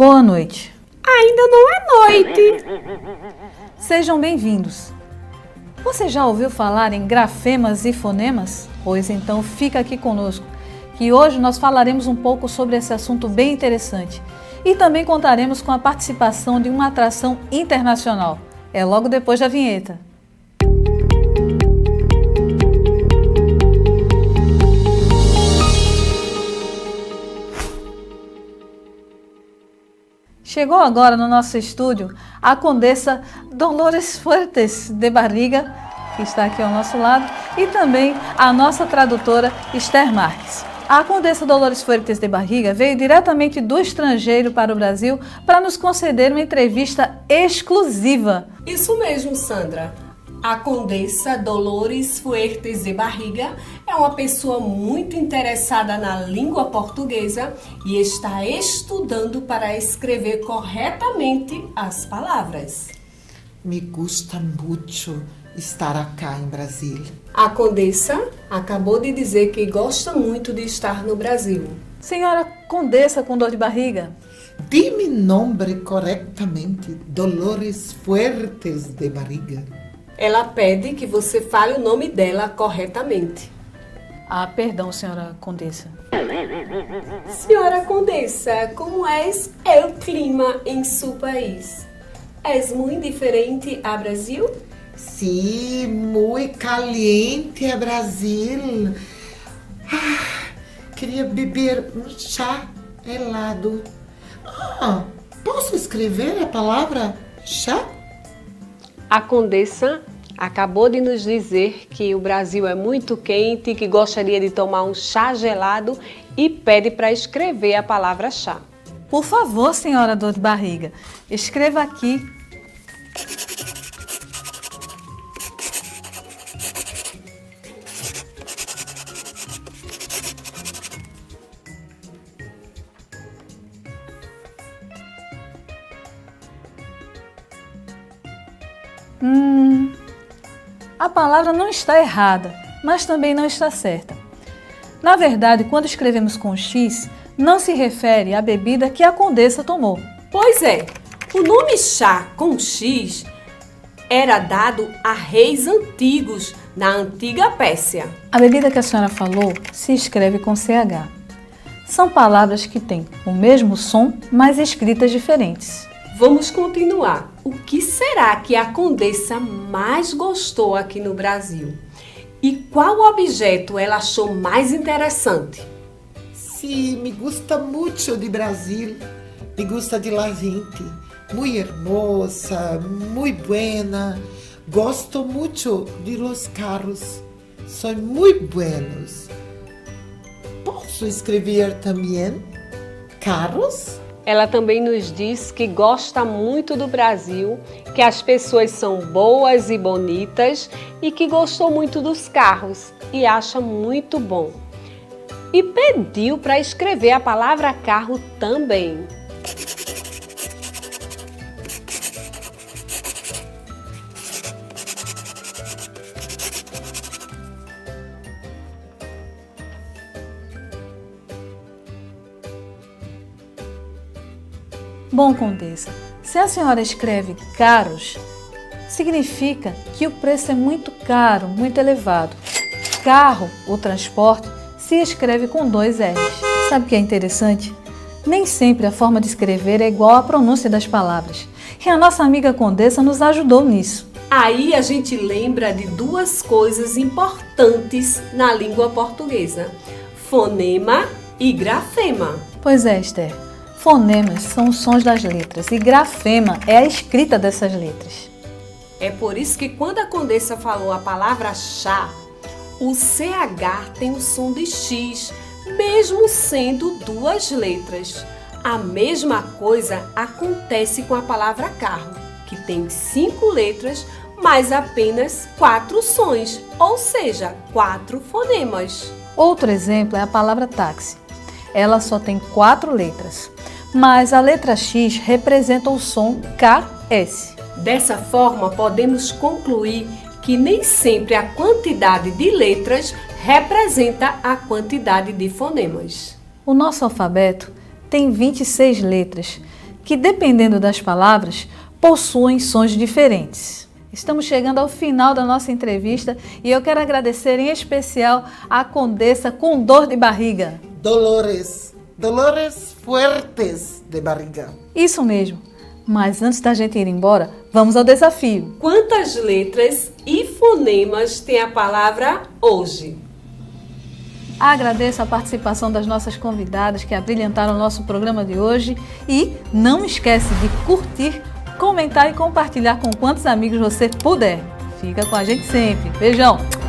Boa noite. Ainda não é noite. Sejam bem-vindos. Você já ouviu falar em grafemas e fonemas? Pois então fica aqui conosco, que hoje nós falaremos um pouco sobre esse assunto bem interessante. E também contaremos com a participação de uma atração internacional. É logo depois da vinheta. Chegou agora no nosso estúdio a Condessa Dolores Fuertes de Barriga, que está aqui ao nosso lado, e também a nossa tradutora Esther Marques. A Condessa Dolores Fuertes de Barriga veio diretamente do estrangeiro para o Brasil para nos conceder uma entrevista exclusiva. Isso mesmo, Sandra. A Condessa Dolores Fuertes de Barriga é uma pessoa muito interessada na língua portuguesa e está estudando para escrever corretamente as palavras. Me gusta muito estar aqui em Brasília. A Condessa acabou de dizer que gosta muito de estar no Brasil. Senhora Condessa com dor de barriga, Dime nome corretamente, Dolores Fuertes de Barriga. Ela pede que você fale o nome dela corretamente. Ah, perdão, senhora Condessa. Senhora Condessa, como é o clima em seu país? É muito diferente a Brasil? Sim, muito caliente é Brasil. Queria beber um chá helado. Posso escrever a palavra chá? A Condessa acabou de nos dizer que o Brasil é muito quente, que gostaria de tomar um chá gelado e pede para escrever a palavra chá. Por favor, senhora dor de barriga, escreva aqui. A palavra não está errada, mas também não está certa. Na verdade, quando escrevemos com X, não se refere à bebida que a Condessa tomou. Pois é, o nome chá com X era dado a reis antigos na antiga Pérsia. A bebida que a senhora falou se escreve com CH. São palavras que têm o mesmo som, mas escritas diferentes. Vamos continuar. O que será que a Condessa mais gostou aqui no Brasil? E qual objeto ela achou mais interessante? Sim, me gusta muito de Brasil. Me gusta de la gente. Muito hermosa, muito buena. Gosto muito de los carros. São muito buenos. Posso escrever também carros? Ela também nos diz que gosta muito do Brasil, que as pessoas são boas e bonitas e que gostou muito dos carros e acha muito bom. E pediu para escrever a palavra carro também. Bom, Condessa, se a senhora escreve caros, significa que o preço é muito caro, muito elevado. Carro, o transporte, se escreve com 2 R's. Sabe o que é interessante? Nem sempre a forma de escrever é igual à pronúncia das palavras. E a nossa amiga Condessa nos ajudou nisso. Aí a gente lembra de 2 coisas importantes na língua portuguesa: fonema e grafema. Pois é, Esther. Fonemas são os sons das letras e grafema é a escrita dessas letras. É por isso que quando a Condessa falou a palavra chá, o CH tem o som de X, mesmo sendo 2 letras. A mesma coisa acontece com a palavra carro, que tem 5 letras, mas apenas 4 sons, ou seja, 4 fonemas. Outro exemplo é a palavra táxi. Ela só tem 4 letras, mas a letra X representa o som KS. Dessa forma, podemos concluir que nem sempre a quantidade de letras representa a quantidade de fonemas. O nosso alfabeto tem 26 letras, que, dependendo das palavras, possuem sons diferentes. Estamos chegando ao final da nossa entrevista e eu quero agradecer em especial à Condessa com dor de barriga. Dolores fuertes de barriga. Isso mesmo. Mas antes da gente ir embora, vamos ao desafio. Quantas letras e fonemas tem a palavra hoje? Agradeço a participação das nossas convidadas que abrilhantaram o nosso programa de hoje e não esquece de curtir, comentar e compartilhar com quantos amigos você puder. Fica com a gente sempre. Beijão!